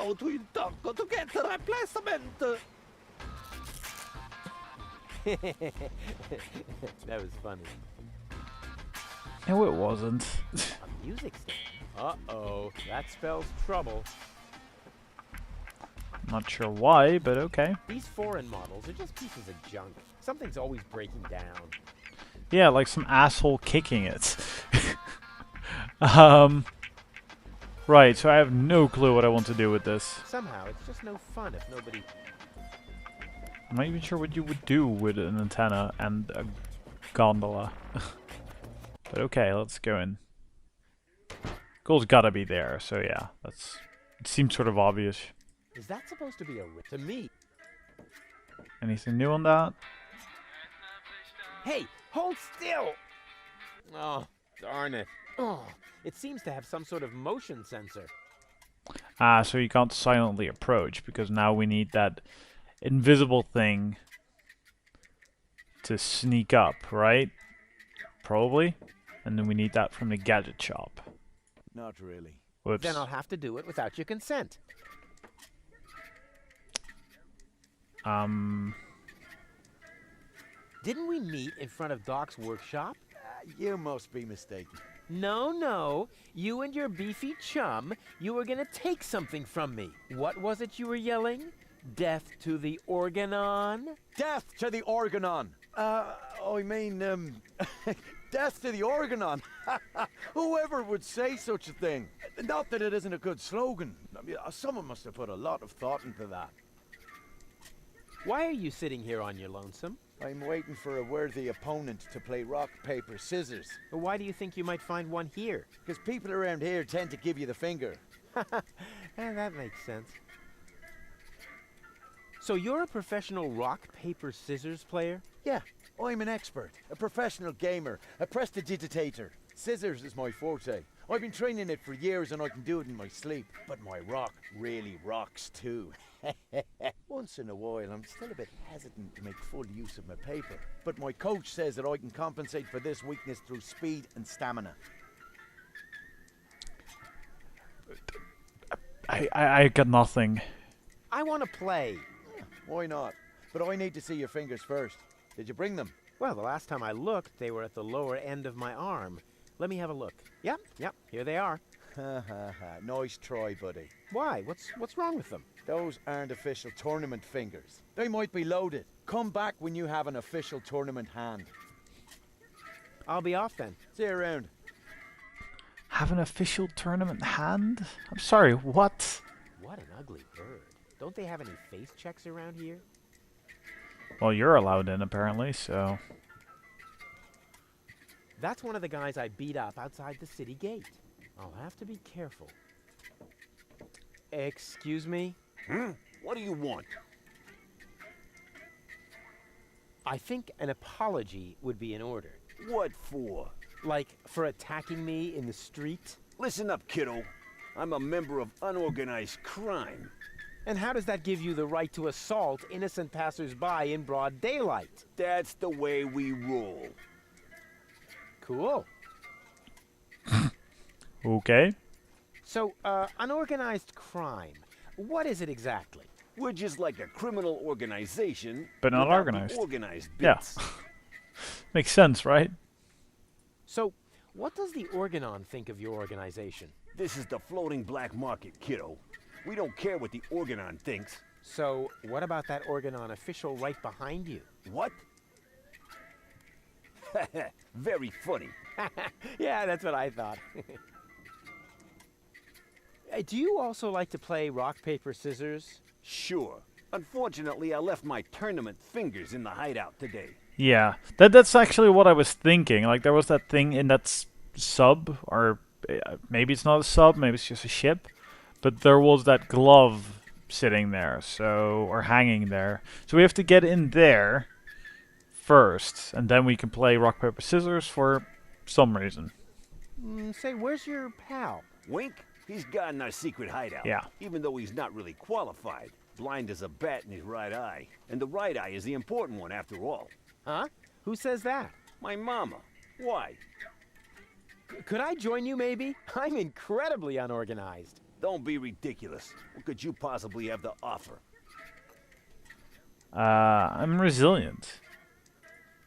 go to Indongo to get a replacement. That was funny. No, it wasn't. A music stand? Uh-oh, that spells trouble. Not sure why, but okay. These foreign models are just pieces of junk. Something's always breaking down. Yeah, like some asshole kicking it. Right, so I have no clue what I want to do with this. Somehow, it's just no fun if nobody... I'm not even sure what you would do with an antenna and a gondola. But okay, let's go in. Goal's gotta be there, so yeah, that's... It seems sort of obvious. Is that supposed to be a to me? Anything new on that? Hey, hold still! Oh, darn it. Oh, it seems to have some sort of motion sensor. Ah, so you can't silently approach, because now we need that invisible thing to sneak up, right? Probably. And then we need that from the gadget shop. Not really. Whoops. Then I'll have to do it without your consent. Didn't we meet in front of Doc's workshop? You must be mistaken. No. You and your beefy chum, you were gonna take something from me. What was it you were yelling? Death to the Organon? Death to the Organon! I mean, death to the Organon! Whoever would say such a thing? Not that it isn't a good slogan. I mean, someone must have put a lot of thought into that. Why are you sitting here on your lonesome? I'm waiting for a worthy opponent to play rock, paper, scissors. Or why do you think you might find one here? Because people around here tend to give you the finger. That makes sense. So you're a professional rock, paper, scissors player? Yeah, I'm an expert, a professional gamer, a prestidigitator. Scissors is my forte. I've been training it for years and I can do it in my sleep. But my rock really rocks too. Once in a while, I'm still a bit hesitant to make full use of my paper. But my coach says that I can compensate for this weakness through speed and stamina. I got nothing. I want to play. Why not? But I need to see your fingers first. Did you bring them? Well, the last time I looked, they were at the lower end of my arm. Let me have a look. Yep, here they are. Nice try, buddy. Why? What's wrong with them? Those aren't official tournament fingers. They might be loaded. Come back when you have an official tournament hand. I'll be off then. See you around. Have an official tournament hand? I'm sorry, what? What an ugly bird. Don't they have any face checks around here? Well, you're allowed in, apparently, so... That's one of the guys I beat up outside the city gate. I'll have to be careful. Excuse me? What do you want? I think an apology would be in order. What for? Like, for attacking me in the street? Listen up, kiddo. I'm a member of unorganized crime. And how does that give you the right to assault innocent passers-by in broad daylight? That's the way we roll. Cool. Okay. So, unorganized crime. What is it exactly? We're just like a criminal organization, But not without the organized. organized Yeah. bits. Makes sense, right? So, what does the Organon think of your organization? This is the floating black market, kiddo. We don't care what the Organon thinks. So, what about that Organon official right behind you? What? Very funny. Yeah, that's what I thought. Do you also like to play rock, paper, scissors? Sure. Unfortunately, I left my tournament fingers in the hideout today. Yeah. That's actually what I was thinking. Like, there was that thing in that sub, or maybe it's not a sub, maybe it's just a ship. But there was that glove sitting there, so, or hanging there. So we have to get in there first, and then we can play rock, paper, scissors for some reason. Say, where's your pal? Wink? He's got in our secret hideout. Yeah. Even though he's not really qualified. Blind as a bat in his right eye. And the right eye is the important one after all. Huh? Who says that? My mama. Why? Could I join you, maybe? I'm incredibly unorganized. Don't be ridiculous. What could you possibly have to offer? I'm resilient.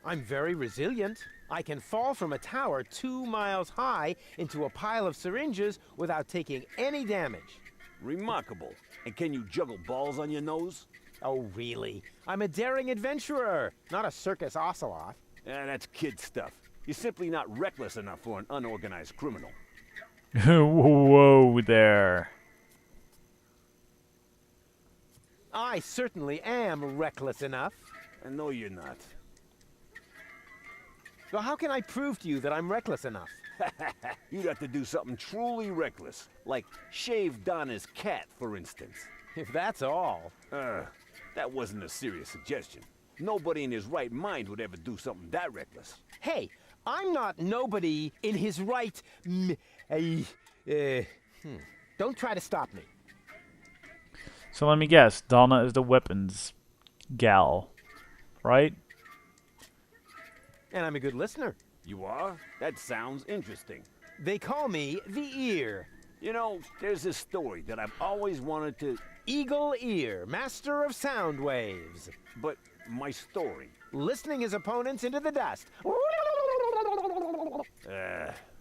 I'm very resilient. I can fall from a tower 2 miles high into a pile of syringes without taking any damage. Remarkable. And can you juggle balls on your nose? Oh, really? I'm a daring adventurer, not a circus ocelot. That's kid stuff. You're simply not reckless enough for an unorganized criminal. Whoa there. I certainly am reckless enough. I know you're not. So how can I prove to you that I'm reckless enough? You'd have to do something truly reckless, like shave Donna's cat, for instance. If that's all. That wasn't a serious suggestion. Nobody in his right mind would ever do something that reckless. Hey, I'm not nobody in his right. Don't try to stop me. So let me guess. Donna is the weapons gal, right? And I'm a good listener. You are? That sounds interesting. They call me the Ear. You know, there's this story that I've always wanted to... Eagle Ear, master of sound waves. But my story... Listening his opponents into the dust.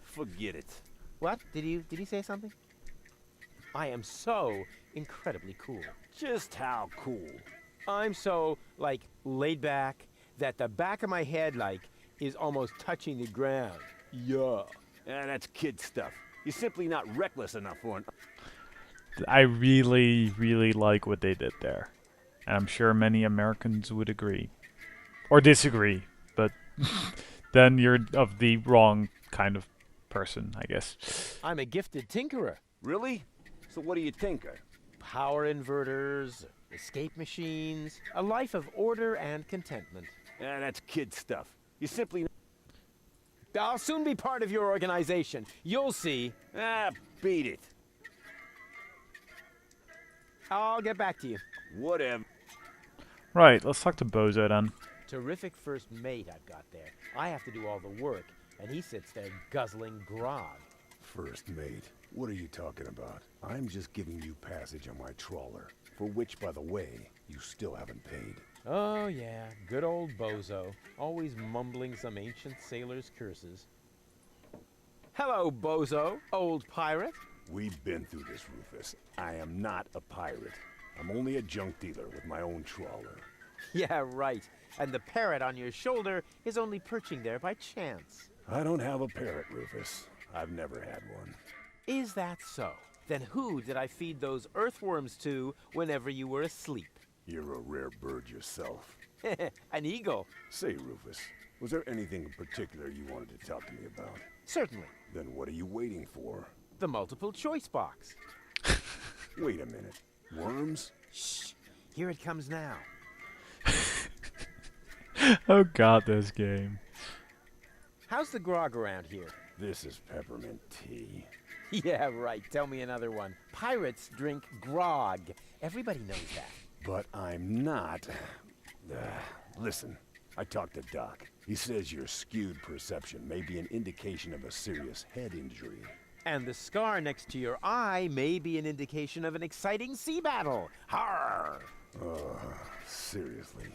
Forget it. What? Did he say something? I am so incredibly cool. Just how cool? I'm so, like, laid back that the back of my head, like, is almost touching the ground. Yeah. That's kid stuff. You're simply not reckless enough for an... I really, really like what they did there. And I'm sure many Americans would agree. Or disagree. But then you're of the wrong kind of person, I guess. I'm a gifted tinkerer. Really? So what do you tinker? Power inverters, escape machines, a life of order and contentment. That's kid stuff. You simply... I'll soon be part of your organization. You'll see. Beat it. I'll get back to you. Whatever. Right, let's talk to Bozo then. Terrific first mate I've got there. I have to do all the work, and he sits there guzzling grog. First mate, what are you talking about? I'm just giving you passage on my trawler, for which, by the way, you still haven't paid. Oh, yeah, good old Bozo, always mumbling some ancient sailor's curses. Hello, Bozo, old pirate. We've been through this, Rufus. I am not a pirate. I'm only a junk dealer with my own trawler. Yeah, right. And the parrot on your shoulder is only perching there by chance. I don't have a parrot, Rufus. I've never had one. Is that so? Then who did I feed those earthworms to whenever you were asleep? You're a rare bird yourself. An eagle. Say, Rufus, was there anything in particular you wanted to talk to me about? Certainly. Then what are you waiting for? The multiple choice box. Wait a minute. Worms? Shh. Here it comes now. Oh god, this game. How's the grog around here? This is peppermint tea. Yeah, right. Tell me another one. Pirates drink grog. Everybody knows that. But I'm not. Listen, I talked to Doc. He says your skewed perception may be an indication of a serious head injury. And the scar next to your eye may be an indication of an exciting sea battle. Harr! Seriously.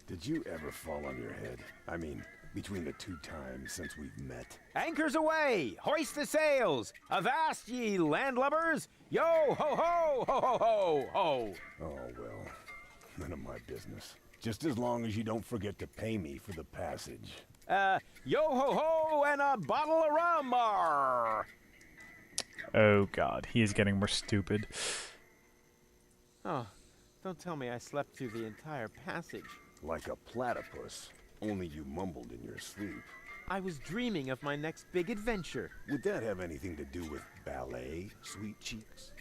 Did you ever fall on your head? I mean, between the 2 times since we've met. Anchors away! Hoist the sails! Avast ye landlubbers! Yo ho ho ho ho ho ho! Oh, well, none of my business. Just as long as you don't forget to pay me for the passage. Yo ho ho and a bottle of rum! Arr! Oh god, he is getting more stupid. Oh, don't tell me I slept through the entire passage. Like a platypus, only you mumbled in your sleep. I was dreaming of my next big adventure. Would that have anything to do with ballet, sweet cheeks?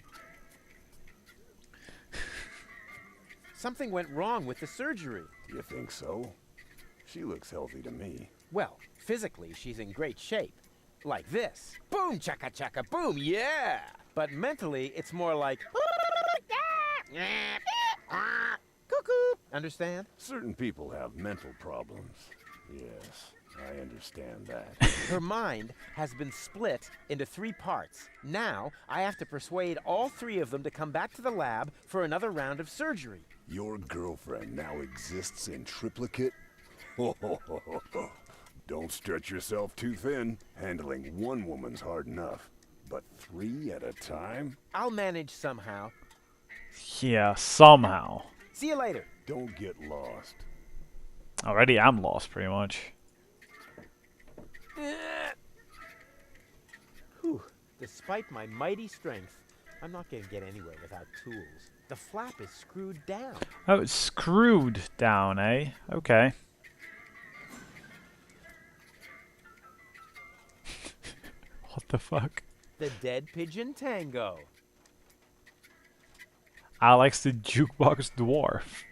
Something went wrong with the surgery. You think so? She looks healthy to me. Well, physically, she's in great shape. Like this. Boom, chaka chaka, boom, yeah! But mentally, it's more like... Cuckoo! Understand? Certain people have mental problems. Yes, I understand that. Her mind has been split into 3 parts. Now, I have to persuade all 3 of them to come back to the lab for another round of surgery. Your girlfriend now exists in triplicate? Don't stretch yourself too thin. Handling one woman's hard enough. But 3 at a time? I'll manage somehow. Yeah, somehow. See you later. Don't get lost. Already I'm lost, pretty much. Whew. Despite my mighty strength, I'm not going to get anywhere without tools. The flap is screwed down. Oh, it's screwed down, eh? Okay. What the fuck? The dead pigeon tango. Alex the jukebox dwarf.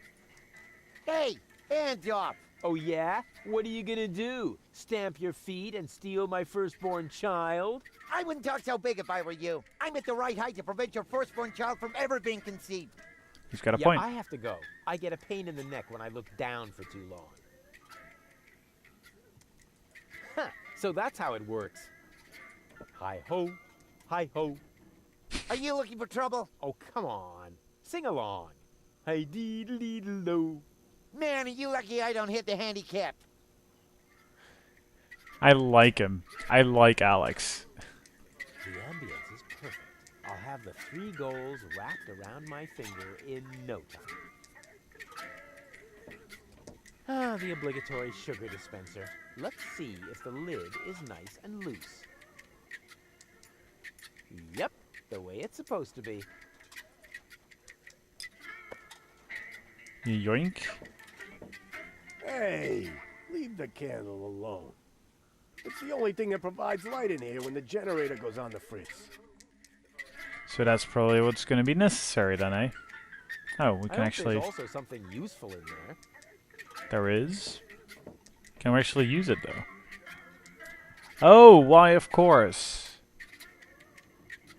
Hey, hands up! Oh yeah? What are you gonna do? Stamp your feet and steal my firstborn child? I wouldn't talk so big if I were you. I'm at the right height to prevent your firstborn child from ever being conceived. He's got a Yeah, point. I have to go. I get a pain in the neck when I look down for too long. Huh, so that's how it works. Hi-ho, hi-ho. Are you looking for trouble? Oh, come on. Sing along. Hi-dee-dee-dee-lo. Man, are you lucky I don't hit the handicap. I like him. I like Alex. The ambience is perfect. I'll have the 3 goals wrapped around my finger in no time. Ah, the obligatory sugar dispenser. Let's see if the lid is nice and loose. Yep, the way it's supposed to be. Yoink. Hey, leave the candle alone. It's the only thing that provides light in here when the generator goes on the fritz. So that's probably what's going to be necessary then, eh? Oh, we I can hope actually... there's also something useful in there. There is. Can we actually use it, though? Oh, why, of course.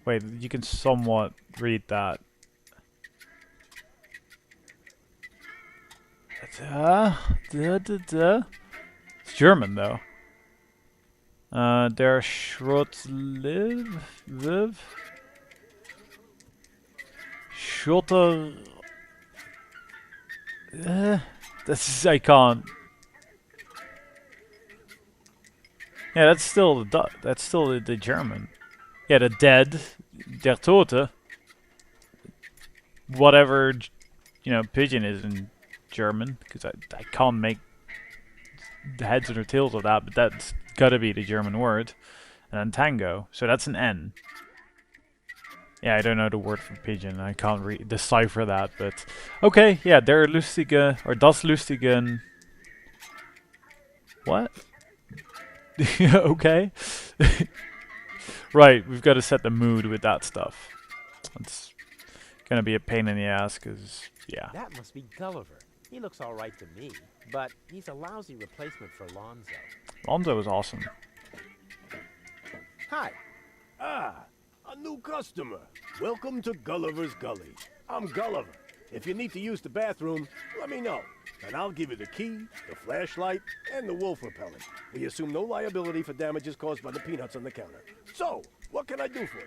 Wait, you can somewhat read that. It's German, though. Der Schrottliv. Schotter. I can't. Yeah, that's still the German. Yeah, the dead, der Tote. Whatever, pigeon is in German, because I can't make the heads or tails of that, but that's gotta be the German word. And then tango, so that's an N. Yeah, I don't know the word for pigeon. I can't decipher that, but okay. Yeah, der lustige or das lustigen. What? Okay. Right, we've got to set the mood with that stuff. It's gonna be a pain in the ass, cause yeah. That must be Gulliver. He looks all right to me, but he's a lousy replacement for Lonzo. Lonzo is awesome. Hi. Ah, a new customer. Welcome to Gulliver's Gully. I'm Gulliver. If you need to use the bathroom, let me know, and I'll give you the key, the flashlight, and the wolf repellent. We assume no liability for damages caused by the peanuts on the counter. So, what can I do for you?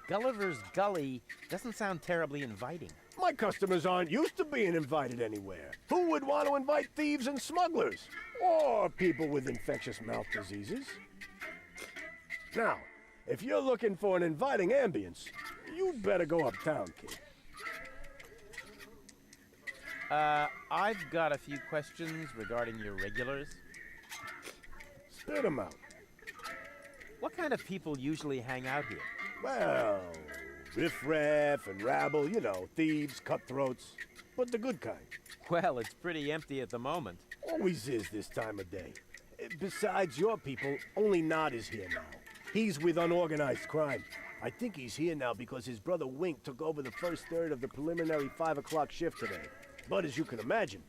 Gulliver's Gully doesn't sound terribly inviting. My customers aren't used to being invited anywhere. Who would want to invite thieves and smugglers? Or people with infectious mouth diseases? Now, if you're looking for an inviting ambience, you'd better go uptown, kid. I've got a few questions regarding your regulars. Spit 'em out. What kind of people usually hang out here? Well, riffraff and rabble, thieves, cutthroats, but the good kind. Well, it's pretty empty at the moment. Always is this time of day. Besides your people, only Nod is here now. He's with unorganized crime. I think he's here now because his brother Wink took over the first third of the preliminary 5 o'clock shift today. But as you can imagine,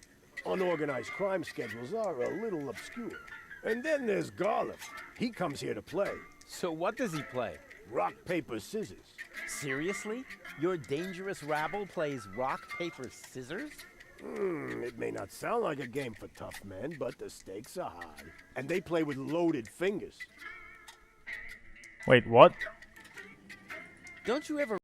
unorganized crime schedules are a little obscure. And then there's Garlic. He comes here to play. So what does he play? Rock, paper, scissors. Seriously? Your dangerous rabble plays rock, paper, scissors? It may not sound like a game for tough men, but the stakes are high. And they play with loaded fingers. Wait, what? Don't you ever